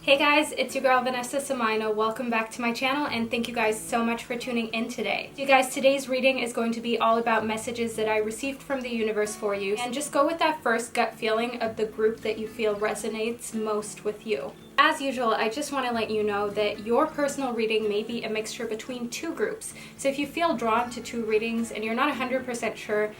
Hey guys, it's your girl Vanessa. Welcome back to my channel and thank you guys so much for tuning in today. You guys, today's reading is going to be all about messages that I received from the universe for you, and just go with that first gut feeling of the group that you feel resonates most with you. As usual, I just want to let you know that your personal reading may be a mixture between two groups. So if you feel drawn to two readings and you're not 100% sure,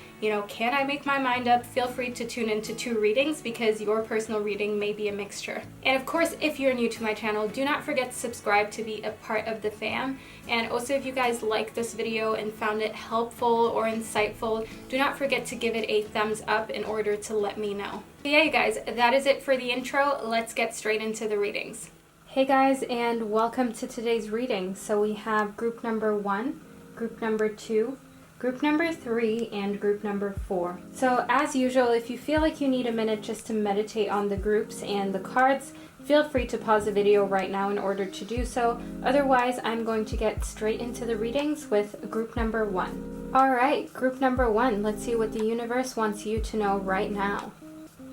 can I make my mind up? Feel free to tune into two readings because your personal reading may be a mixture. And of course, if you're new to my channel, do not forget to subscribe to be a part of the fam. And also, if you guys like this video and found it helpful or insightful, do not forget to give it a thumbs up in order to let me know. But yeah, you guys, that is it for the intro. Let's get straight into the readings. Hey guys, and welcome to today's reading. So we have group number 1, group number 2, group number 3, and group number 4. So as usual, if you feel like you need a minute just to meditate on the groups and the cards, feel free to pause the video right now in order to do so. Otherwise, I'm going to get straight into the readings with group number 1. Alright, group number 1, let's see what the universe wants you to know right now.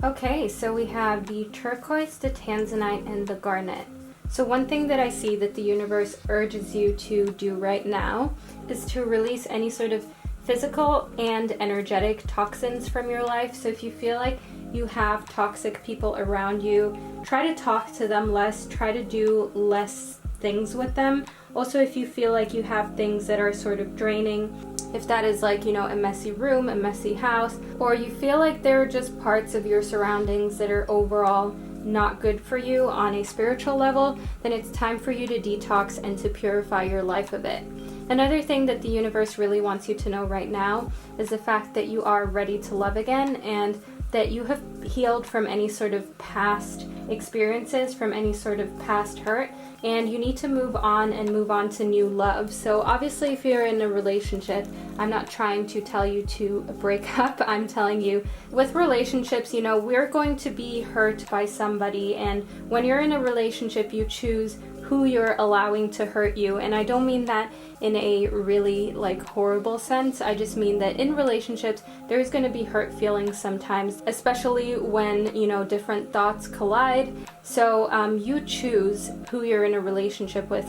Okay, so we have the turquoise, the tanzanite, and the garnet. So one thing that I see that the universe urges you to do right now is to release any sort of physical and energetic toxins from your life. So if you feel like you have toxic people around you, try to talk to them less, try to do less things with them. Also, if you feel like you have things that are sort of draining, if that is like, a messy room, a messy house, or you feel like there are just parts of your surroundings that are overall not good for you on a spiritual level, then it's time for you to detox and to purify your life a bit. Another thing that the universe really wants you to know right now is the fact that you are ready to love again and that you have healed from any sort of past experiences, from any sort of past hurt, and you need to move on and move on to new love. So obviously, if you're in a relationship, I'm not trying to tell you to break up. I'm telling you, with relationships, we're going to be hurt by somebody, and when you're in a relationship, you choose who you're allowing to hurt you. And I don't mean that in a really horrible sense. I just mean that in relationships there's going to be hurt feelings sometimes, especially when different thoughts collide. So you choose who you're in a relationship with,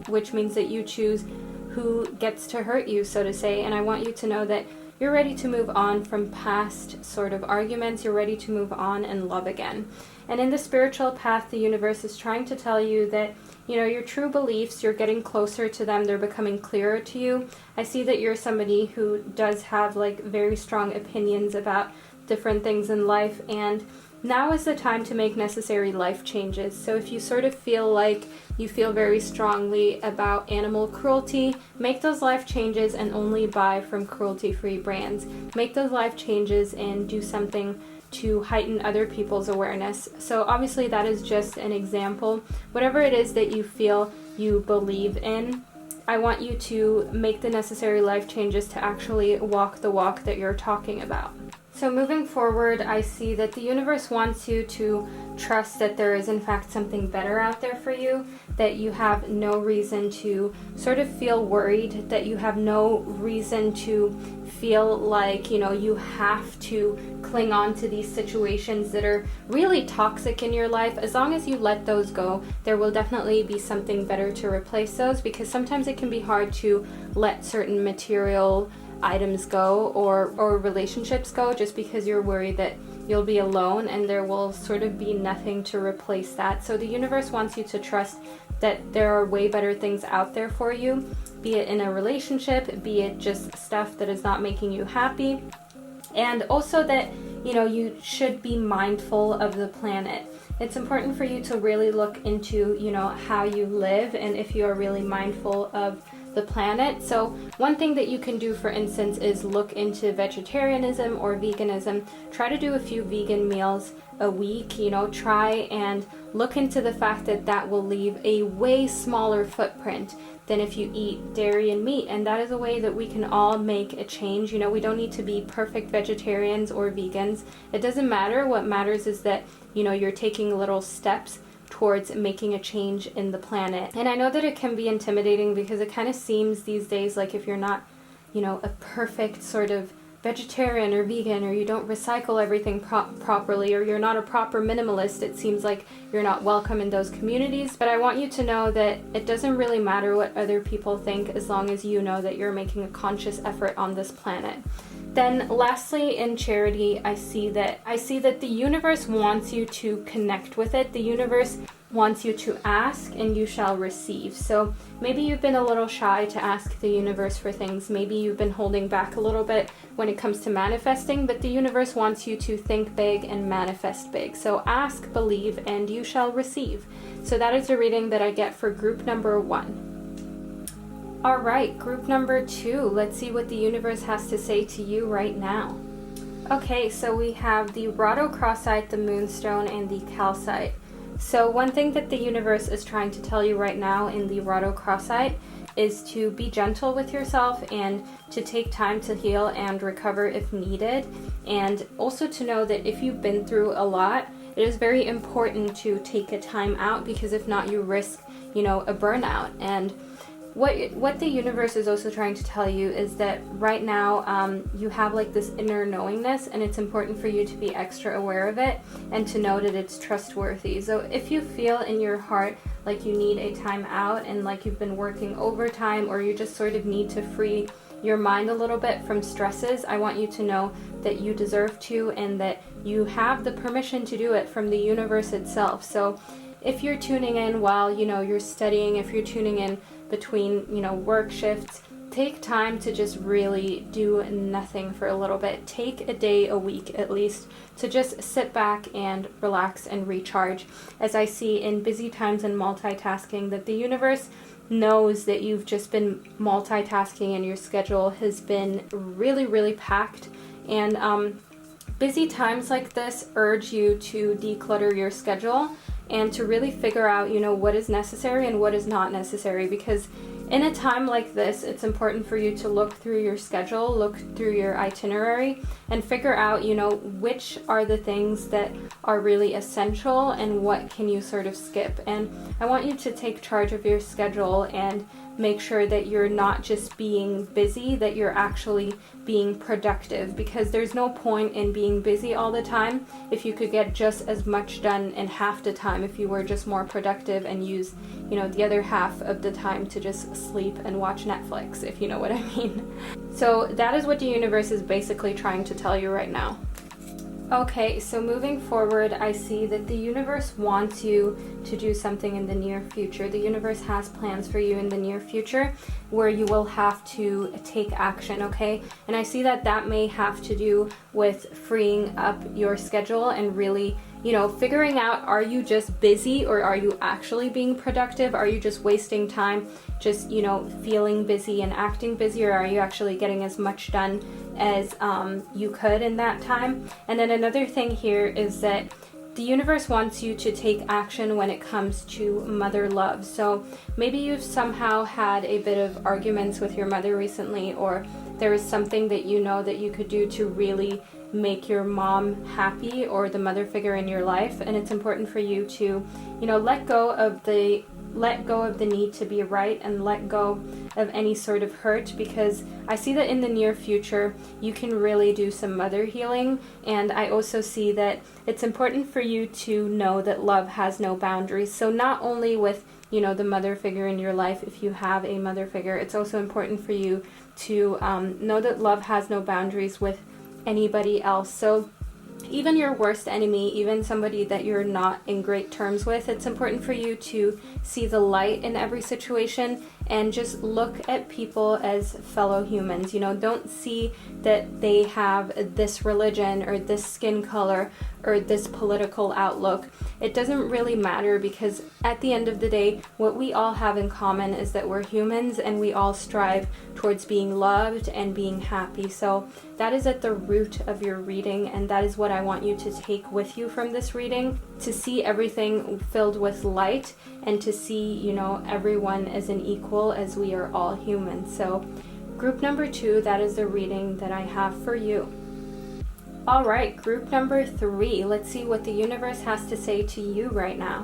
which means that you choose who gets to hurt you, so to say. And I want you to know that you're ready to move on from past sort of arguments. You're ready to move on and love again. And in the spiritual path, the universe is trying to tell you that your true beliefs, you're getting closer to them, they're becoming clearer to you. I see that you're somebody who does have very strong opinions about different things in life, and now is the time to make necessary life changes. So if you sort of feel like you feel very strongly about animal cruelty, make those life changes and only buy from cruelty-free brands. Make those life changes and do something to heighten other people's awareness. So obviously that is just an example. Whatever it is that you feel you believe in, I want you to make the necessary life changes to actually walk the walk that you're talking about. So moving forward, I see that the universe wants you to trust that there is in fact something better out there for you, that you have no reason to sort of feel worried, that you have no reason to feel like, you have to cling on to these situations that are really toxic in your life. As long as you let those go, there will definitely be something better to replace those, because sometimes it can be hard to let certain material items go or relationships go just because you're worried that you'll be alone and there will sort of be nothing to replace that. So the universe wants you to trust that there are way better things out there for you, be it in a relationship, be it just stuff that is not making you happy, and also that you should be mindful of the planet. It's important for you to really look into how you live and if you are really mindful of the planet. So one thing that you can do, for instance, is look into vegetarianism or veganism. Try to do a few vegan meals a week. Try and look into the fact that that will leave a way smaller footprint than if you eat dairy and meat. And that is a way that we can all make a change. We don't need to be perfect vegetarians or vegans. It doesn't matter. What matters is that you're taking little steps towards making a change in the planet. And I know that it can be intimidating because it kind of seems these days like if you're not, a perfect sort of vegetarian or vegan, or you don't recycle everything properly, or you're not a proper minimalist, it seems like you're not welcome in those communities. But I want you to know that it doesn't really matter what other people think as long as you know that you're making a conscious effort on this planet. Then lastly, in charity, I see that the universe wants you to connect with it. The universe wants you to ask and you shall receive. So maybe you've been a little shy to ask the universe for things. Maybe you've been holding back a little bit when it comes to manifesting, but the universe wants you to think big and manifest big. So ask, believe, and you shall receive. So that is the reading that I get for group number 1. All right, group number 2. Let's see what the universe has to say to you right now. Okay, so we have the rhodochrosite, the moonstone, and the calcite. So one thing that the universe is trying to tell you right now in the rhodochrosite is to be gentle with yourself and to take time to heal and recover if needed. And also to know that if you've been through a lot, it is very important to take a time out, because if not, you risk, a burnout. And what the universe is also trying to tell you is that right now you have like this inner knowingness, and it's important for you to be extra aware of it and to know that it's trustworthy. So if you feel in your heart like you need a time out and like you've been working overtime, or you just sort of need to free your mind a little bit from stresses, I want you to know that you deserve to, and that you have the permission to do it from the universe itself. So if you're tuning in while you're studying, if you're tuning in between work shifts, take time to just really do nothing for a little bit. Take a day a week at least to just sit back and relax and recharge. As I see in busy times and multitasking, that the universe knows that you've just been multitasking and your schedule has been really, really packed. And busy times like this urge you to declutter your schedule and to really figure out, what is necessary and what is not necessary. Because in a time like this, it's important for you to look through your schedule, look through your itinerary, and figure out, which are the things that are really essential and what can you sort of skip. And I want you to take charge of your schedule and make sure that you're not just being busy, that you're actually being productive, because there's no point in being busy all the time if you could get just as much done in half the time if you were just more productive and use the other half of the time to just sleep and watch Netflix, if you know what I mean. So that is what the universe is basically trying to tell you right now. Okay, so moving forward, I see that the universe wants you to do something in the near future. The universe has plans for you in the near future where you will have to take action, okay? And I see that may have to do with freeing up your schedule and really, figuring out, are you just busy or are you actually being productive? Are you just wasting time, just, feeling busy and acting busy, or are you actually getting as much done as you could in that time? And then another thing here is that the universe wants you to take action when it comes to mother love. So maybe you've somehow had a bit of arguments with your mother recently, or there is something that that you could do to really make your mom happy, or the mother figure in your life. And it's important for you to, let go of the need to be right and let go of any sort of hurt, because I see that in the near future you can really do some mother healing. And I also see that it's important for you to know that love has no boundaries. So not only with the mother figure in your life, if you have a mother figure, it's also important for you to know that love has no boundaries with anybody else. So even your worst enemy, even somebody that you're not in great terms with, it's important for you to see the light in every situation and just look at people as fellow humans. Don't see that they have this religion or this skin color or this political outlook. It doesn't really matter, because at the end of the day, what we all have in common is that we're humans and we all strive towards being loved and being happy. So that is at the root of your reading, and that is what I want you to take with you from this reading, to see everything filled with light and to see, everyone as an equal, as we are all humans. So group number 2, that is the reading that I have for you. All right, group number 3, let's see what the universe has to say to you right now.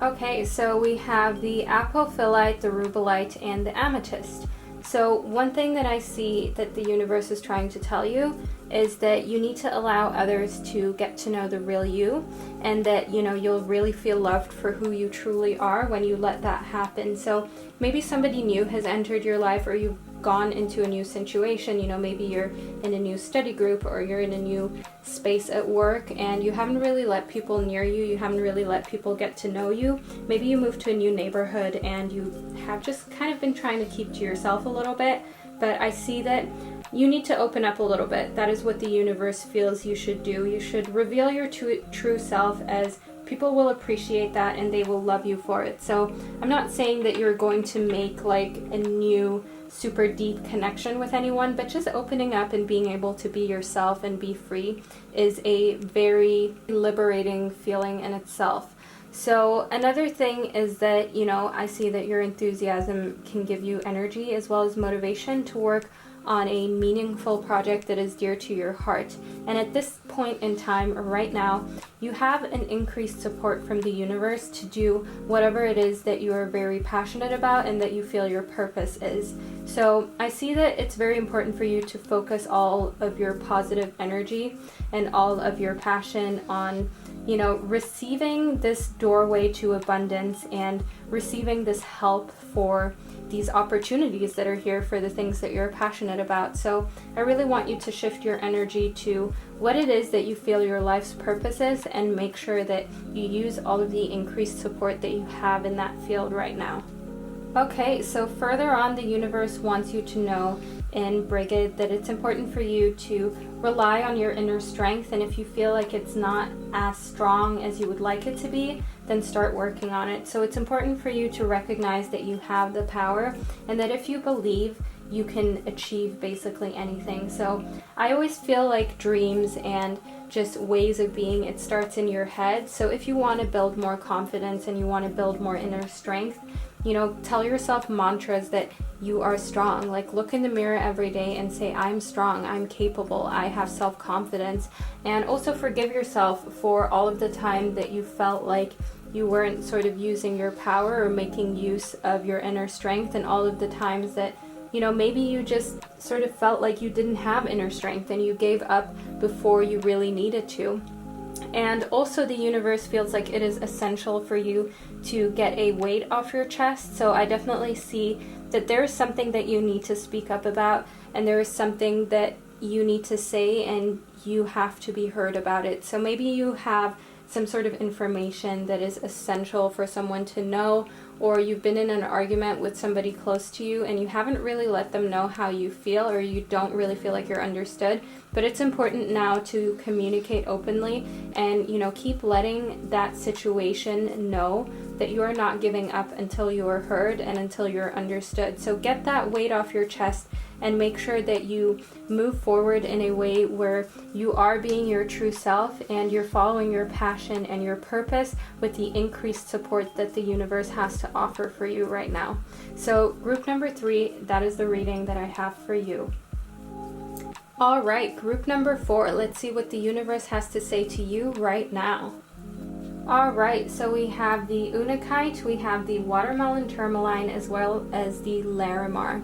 Okay, so we have the apophyllite, the rubellite, and the amethyst. So one thing that I see that the universe is trying to tell you is that you need to allow others to get to know the real you, and that, you know, you'll really feel loved for who you truly are when you let that happen. So maybe somebody new has entered your life, or you've gone into a new situation. You know, maybe you're in a new study group, or you're in a new space at work, and you haven't really let people near you, you haven't really let people get to know you. Maybe you moved to a new neighborhood and you have just kind of been trying to keep to yourself a little bit, but I see that you need to open up a little bit. That is what the universe feels you should do. You should reveal your true self, as people will appreciate that and they will love you for it. So I'm not saying that you're going to make like a new super deep connection with anyone, but just opening up and being able to be yourself and be free is a very liberating feeling in itself. So another thing is that, you know, I see that your enthusiasm can give you energy as well as motivation to work on a meaningful project that is dear to your heart. And at this point in time, right now, you have an increased support from the universe to do whatever it is that you are very passionate about and that you feel your purpose is. So I see that it's very important for you to focus all of your positive energy and all of your passion on, you know, receiving this doorway to abundance and receiving this help for these opportunities that are here for the things that you're passionate about. So I really want you to shift your energy to what it is that you feel your life's purpose is, and make sure that you use all of the increased support that you have in that field right now. Okay, so further on, the universe wants you to know in Brigid that it's important for you to rely on your inner strength, and if you feel like it's not as strong as you would like it to be, then start working on it. So it's important for you to recognize that you have the power, and that if you believe, you can achieve basically anything. So I always feel like dreams and just ways of being, it starts in your head. So if you want to build more confidence and you want to build more inner strength, you know, tell yourself mantras that you are strong. Like, look in the mirror every day and say, I'm strong, I'm capable, I have self-confidence. And also forgive yourself for all of the time that you felt like you weren't sort of using your power or making use of your inner strength, and all of the times that, you know, maybe you just sort of felt like you didn't have inner strength and you gave up before you really needed to. And also the universe feels like it is essential for you to get a weight off your chest. So I definitely see that there is something that you need to speak up about, and there is something that you need to say, and you have to be heard about it. So maybe you have some sort of information that is essential for someone to know, or you've been in an argument with somebody close to you and you haven't really let them know how you feel, or you don't really feel like you're understood. But it's important now to communicate openly and, you know, keep letting that situation know that you are not giving up until you are heard and until you're understood. So get that weight off your chest and make sure that you move forward in a way where you are being your true self and you're following your passion and your purpose with the increased support that the universe has to offer for you right now. So group number 3, that is the reading that I have for you. All right, group number 4, let's see what the universe has to say to you right now. All right, so we have the Unakite, we have the watermelon tourmaline, as well as the Larimar.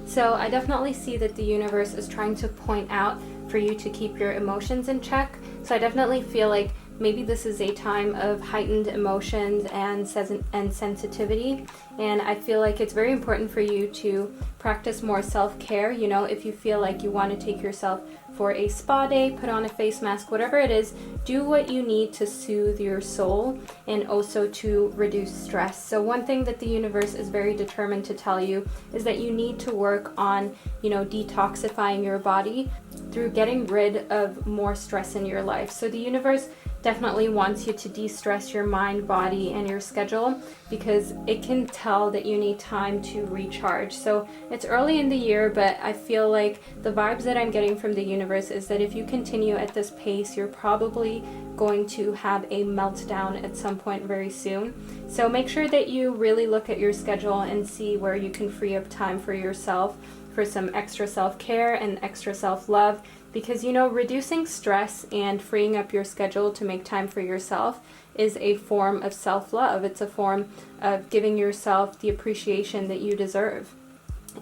So I definitely see that the universe is trying to point out for you to keep your emotions in check. So I definitely feel like maybe this is a time of heightened emotions and sensitivity. And I feel like it's very important for you to practice more self-care. You know, if you feel like you want to take yourself for a spa day, put on a face mask, whatever it is, do what you need to soothe your soul and also to reduce stress. So one thing that the universe is very determined to tell you is that you need to work on, you know, detoxifying your body through getting rid of more stress in your life. So the universe definitely wants you to de-stress your mind, body, and your schedule, because it can tell that you need time to recharge. So it's early in the year, but I feel like the vibes that I'm getting from the universe is that if you continue at this pace, you're probably going to have a meltdown at some point very soon. So make sure that you really look at your schedule and see where you can free up time for yourself, for some extra self-care and extra self-love. Because, you know, reducing stress and freeing up your schedule to make time for yourself is a form of self-love. It's a form of giving yourself the appreciation that you deserve.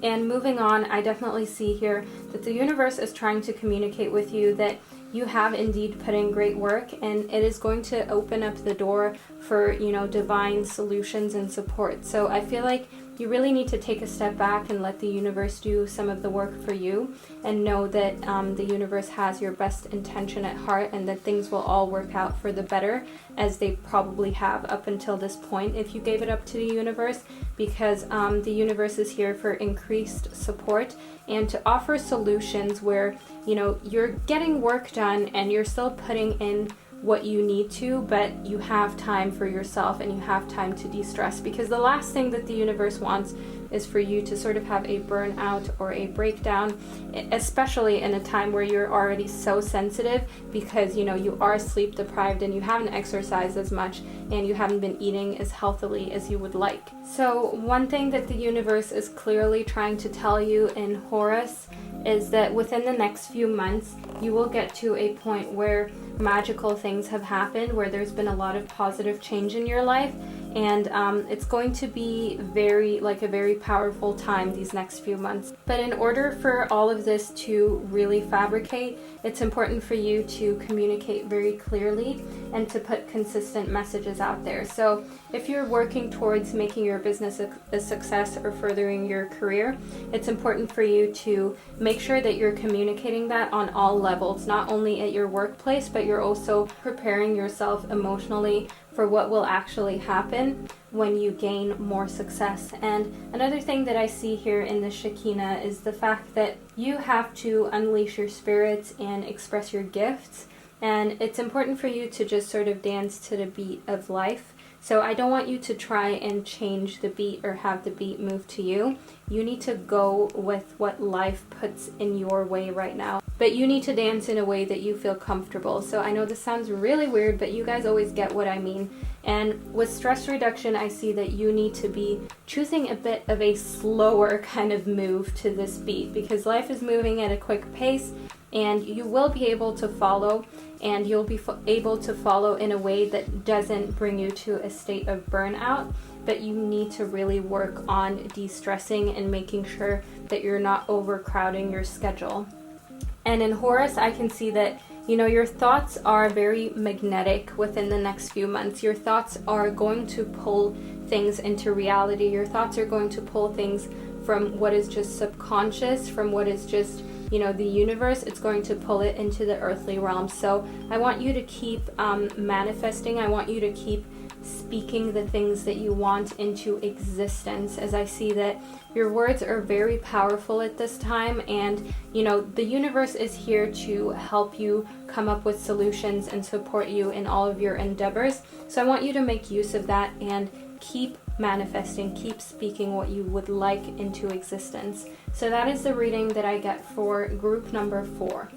And moving on, I definitely see here that the universe is trying to communicate with you that you have indeed put in great work, and it is going to open up the door for, divine solutions and support. So I feel like you really need to take a step back and let the universe do some of the work for you, and know that the universe has your best intention at heart, and that things will all work out for the better, as they probably have up until this point if you gave it up to the universe, because the universe is here for increased support and to offer solutions where you're getting work done and you're still putting in what you need to, but you have time for yourself and you have time to de-stress, because the last thing that the universe wants is for you to sort of have a burnout or a breakdown, especially in a time where you're already so sensitive, because you are sleep deprived and you haven't exercised as much and you haven't been eating as healthily as you would like. So one thing that the universe is clearly trying to tell you in Horus is that within the next few months you will get to a point where magical things have happened, where there's been a lot of positive change in your life, and it's going to be a very powerful time these next few months. But in order for all of this to really fabricate, it's important for you to communicate very clearly and to put consistent messages out there. So if you're working towards making your business a success or furthering your career, it's important for you to make sure that you're communicating that on all levels, not only at your workplace, but you're also preparing yourself emotionally for what will actually happen when you gain more success. And another thing that I see here in the Shekinah is the fact that you have to unleash your spirits and express your gifts, and it's important for you to just sort of dance to the beat of life. So I don't want you to try and change the beat or have the beat move to you. You need to go with what life puts in your way right now. But you need to dance in a way that you feel comfortable. So I know this sounds really weird, but you guys always get what I mean. And with stress reduction, I see that you need to be choosing a bit of a slower kind of move to this beat, because life is moving at a quick pace, and you will be able to follow, and you'll be able to follow in a way that doesn't bring you to a state of burnout. But you need to really work on de-stressing and making sure that you're not overcrowding your schedule. And in Horus, I can see that, your thoughts are very magnetic within the next few months. Your thoughts are going to pull things into reality. Your thoughts are going to pull things from what is just subconscious, from what is just, the universe. It's going to pull it into the earthly realm. So I want you to keep manifesting. I want you to keep speaking the things that you want into existence, as I see that your words are very powerful at this time, and the universe is here to help you come up with solutions and support you in all of your endeavors. So I want you to make use of that and keep manifesting, keep speaking what you would like into existence. So that is the reading that I get for group number 4.